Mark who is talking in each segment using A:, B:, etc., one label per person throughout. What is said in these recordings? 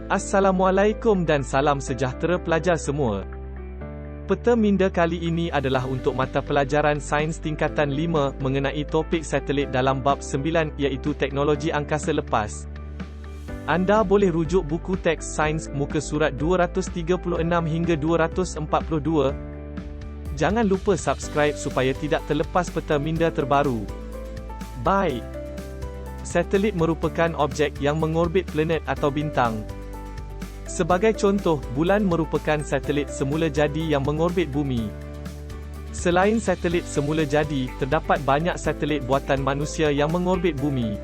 A: Assalamualaikum dan salam sejahtera pelajar semua. Peta minda kali ini adalah untuk mata pelajaran Sains Tingkatan 5 mengenai topik satelit dalam bab 9 iaitu Teknologi Angkasa Lepas. Anda boleh rujuk buku teks sains muka surat 236 hingga 242. Jangan lupa subscribe supaya tidak terlepas peta minda terbaru. Baik. Satelit merupakan objek yang mengorbit planet atau bintang. Sebagai contoh, bulan merupakan satelit semula jadi yang mengorbit bumi. Selain satelit semula jadi, terdapat banyak satelit buatan manusia yang mengorbit bumi.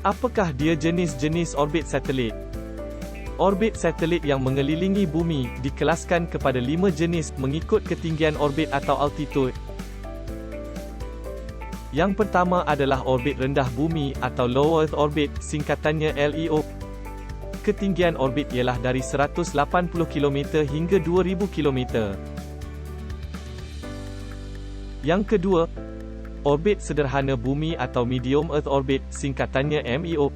A: Apakah dia jenis-jenis orbit satelit? Orbit satelit yang mengelilingi bumi dikelaskan kepada 5 jenis mengikut ketinggian orbit atau altitude. Yang pertama adalah orbit rendah bumi atau Low Earth Orbit, singkatannya LEO. Ketinggian orbit ialah dari 180 km hingga 2000 km. Yang kedua, orbit sederhana bumi atau Medium Earth Orbit, singkatannya MEO.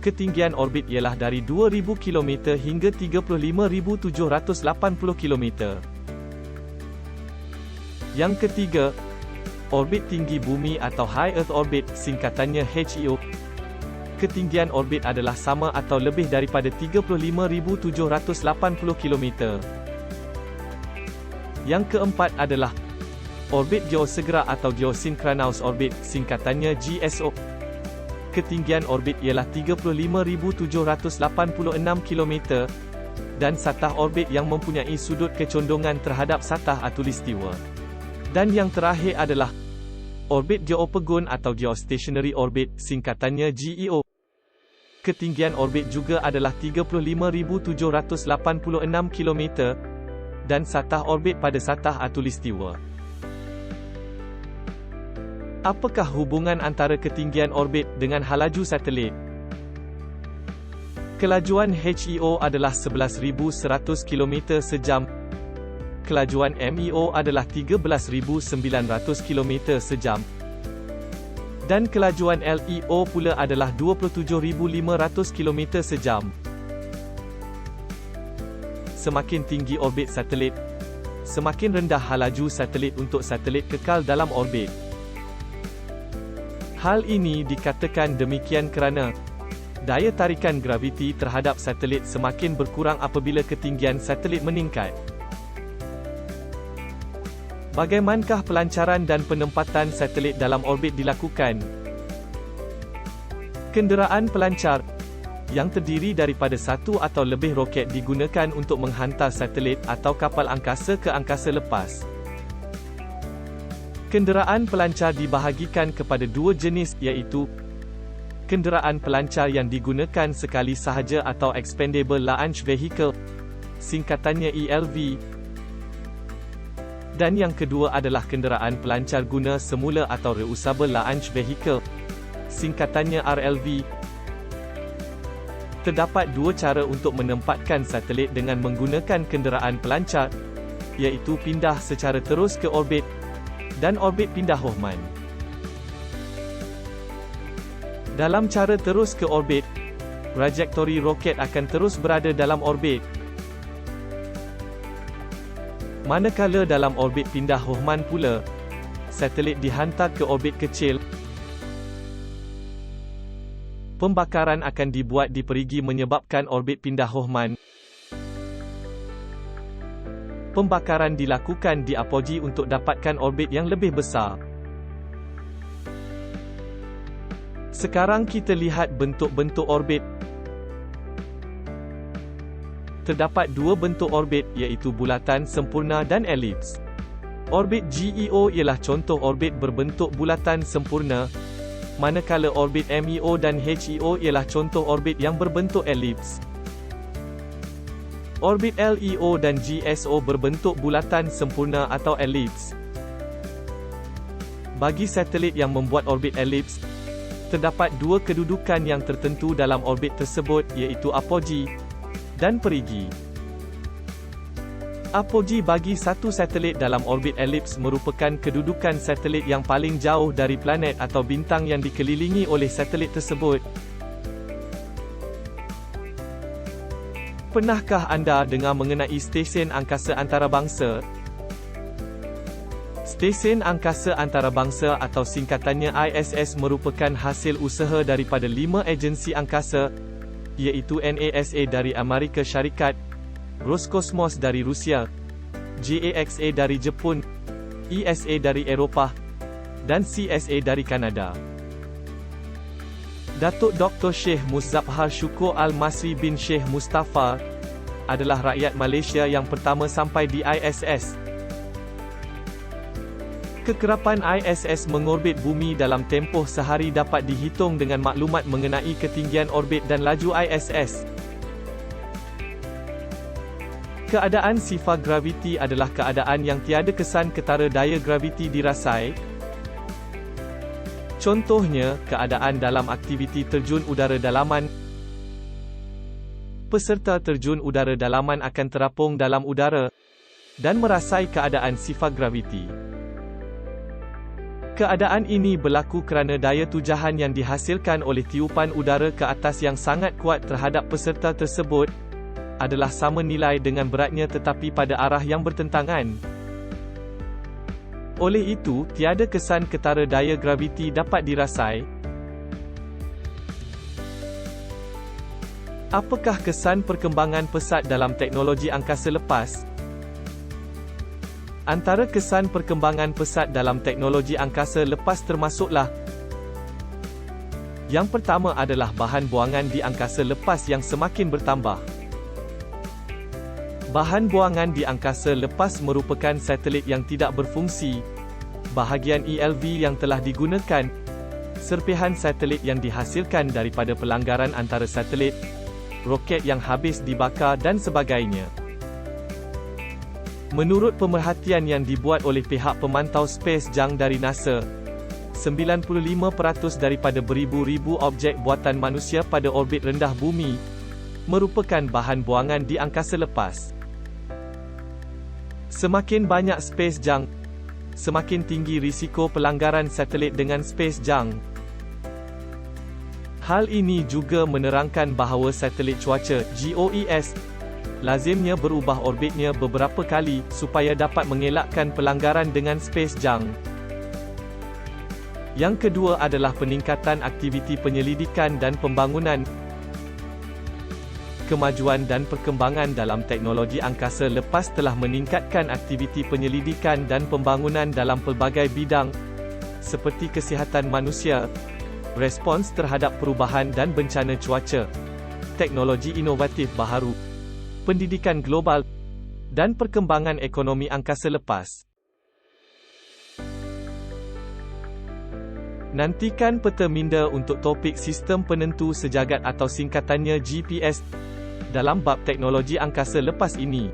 A: Ketinggian orbit ialah dari 2000 km hingga 35780 km. Yang ketiga, orbit tinggi bumi atau High Earth Orbit, singkatannya HEO. Ketinggian orbit adalah sama atau lebih daripada 35780 km. Yang keempat adalah orbit geosegera atau Geosynchronous Orbit, singkatannya GSO. Ketinggian orbit ialah 35786 km dan satah orbit yang mempunyai sudut kecondongan terhadap satah khatulistiwa. Dan yang terakhir adalah orbit geopegun atau Geostationary Orbit, singkatannya GEO. Ketinggian orbit juga adalah 35786 km dan satah orbit pada satah khatulistiwa. Apakah hubungan antara ketinggian orbit dengan halaju satelit? Kelajuan HEO adalah 11.100 km sejam. Kelajuan MEO adalah 13.900 km sejam. Dan kelajuan LEO pula adalah 27.500 km sejam. Semakin tinggi orbit satelit, semakin rendah halaju satelit untuk satelit kekal dalam orbit. Hal ini dikatakan demikian kerana daya tarikan graviti terhadap satelit semakin berkurang apabila ketinggian satelit meningkat. Bagaimanakah pelancaran dan penempatan satelit dalam orbit dilakukan? Kenderaan pelancar yang terdiri daripada satu atau lebih roket digunakan untuk menghantar satelit atau kapal angkasa ke angkasa lepas. Kenderaan pelancar dibahagikan kepada dua jenis iaitu kenderaan pelancar yang digunakan sekali sahaja atau Expendable Launch Vehicle, singkatannya ELV. Dan yang kedua adalah kenderaan pelancar guna semula atau Reusable Launch Vehicle, singkatannya RLV. Terdapat dua cara untuk menempatkan satelit dengan menggunakan kenderaan pelancar, iaitu pindah secara terus ke orbit dan orbit pindah Hohmann. Dalam cara terus ke orbit, trajektori roket akan terus berada dalam orbit. Manakala dalam orbit pindah Hohmann pula, satelit dihantar ke orbit kecil. Pembakaran akan dibuat di perigi menyebabkan orbit pindah Hohmann. Pembakaran dilakukan di apogee untuk dapatkan orbit yang lebih besar. Sekarang kita lihat bentuk-bentuk orbit. Terdapat dua bentuk orbit iaitu bulatan sempurna dan elips. Orbit GEO ialah contoh orbit berbentuk bulatan sempurna, manakala orbit MEO dan HEO ialah contoh orbit yang berbentuk elips. Orbit LEO dan GSO berbentuk bulatan sempurna atau elips. Bagi satelit yang membuat orbit elips, terdapat dua kedudukan yang tertentu dalam orbit tersebut iaitu apogee dan perigi. Apogee bagi satu satelit dalam orbit elips merupakan kedudukan satelit yang paling jauh dari planet atau bintang yang dikelilingi oleh satelit tersebut. Pernahkah anda dengar mengenai Stesen Angkasa Antarabangsa? Stesen Angkasa Antarabangsa atau singkatannya ISS merupakan hasil usaha daripada 5 agensi angkasa, iaitu NASA dari Amerika Syarikat, Roskosmos dari Rusia, JAXA dari Jepun, ESA dari Eropah, dan CSA dari Kanada. Datuk Dr. Sheikh Muzzafar Syukur Al-Masri bin Sheikh Mustafa adalah rakyat Malaysia yang pertama sampai di ISS. Kekerapan ISS mengorbit bumi dalam tempoh sehari dapat dihitung dengan maklumat mengenai ketinggian orbit dan laju ISS. Keadaan sifar graviti adalah keadaan yang tiada kesan ketara daya graviti dirasai. Contohnya, keadaan dalam aktiviti terjun udara dalaman. Peserta terjun udara dalaman akan terapung dalam udara dan merasai keadaan sifar graviti. Keadaan ini berlaku kerana daya tujahan yang dihasilkan oleh tiupan udara ke atas yang sangat kuat terhadap peserta tersebut adalah sama nilai dengan beratnya tetapi pada arah yang bertentangan. Oleh itu, tiada kesan ketara daya graviti dapat dirasai. Apakah kesan perkembangan pesat dalam teknologi angkasa lepas? Antara kesan perkembangan pesat dalam teknologi angkasa lepas termasuklah: yang pertama adalah bahan buangan di angkasa lepas yang semakin bertambah. Bahan buangan di angkasa lepas merupakan satelit yang tidak berfungsi, bahagian ELV yang telah digunakan, serpihan satelit yang dihasilkan daripada pelanggaran antara satelit, roket yang habis dibakar dan sebagainya. Menurut pemerhatian yang dibuat oleh pihak pemantau Space Junk dari NASA, 95% daripada beribu-ribu objek buatan manusia pada orbit rendah bumi merupakan bahan buangan di angkasa lepas. Semakin banyak space junk, semakin tinggi risiko pelanggaran satelit dengan space junk. Hal ini juga menerangkan bahawa satelit cuaca (GOES) lazimnya berubah orbitnya beberapa kali supaya dapat mengelakkan pelanggaran dengan space junk. Yang kedua adalah peningkatan aktiviti penyelidikan dan pembangunan. Kemajuan dan perkembangan dalam teknologi angkasa lepas telah meningkatkan aktiviti penyelidikan dan pembangunan dalam pelbagai bidang, seperti kesihatan manusia, respons terhadap perubahan dan bencana cuaca, teknologi inovatif baharu, pendidikan global, dan perkembangan ekonomi angkasa lepas. Nantikan peta minda untuk topik Sistem Penentu Sejagat atau singkatannya GPS dalam bab teknologi angkasa lepas ini.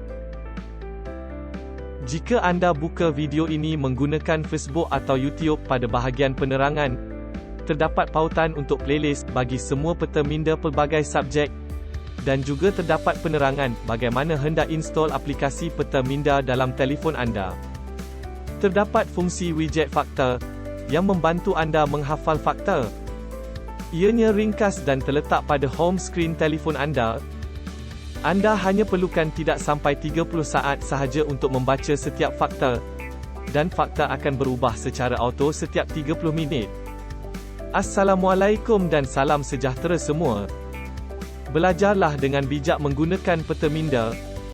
A: Jika anda buka video ini menggunakan Facebook atau YouTube pada bahagian penerangan, terdapat pautan untuk playlist bagi semua peta minda pelbagai subjek, dan juga terdapat penerangan bagaimana hendak install aplikasi peta minda dalam telefon anda. Terdapat fungsi widget fakta yang membantu anda menghafal fakta. Ianya ringkas dan terletak pada home screen telefon anda. Anda hanya perlukan tidak sampai 30 saat sahaja untuk membaca setiap fakta, dan fakta akan berubah secara auto setiap 30 minit. Assalamualaikum dan salam sejahtera semua. Belajarlah dengan bijak menggunakan peta minda.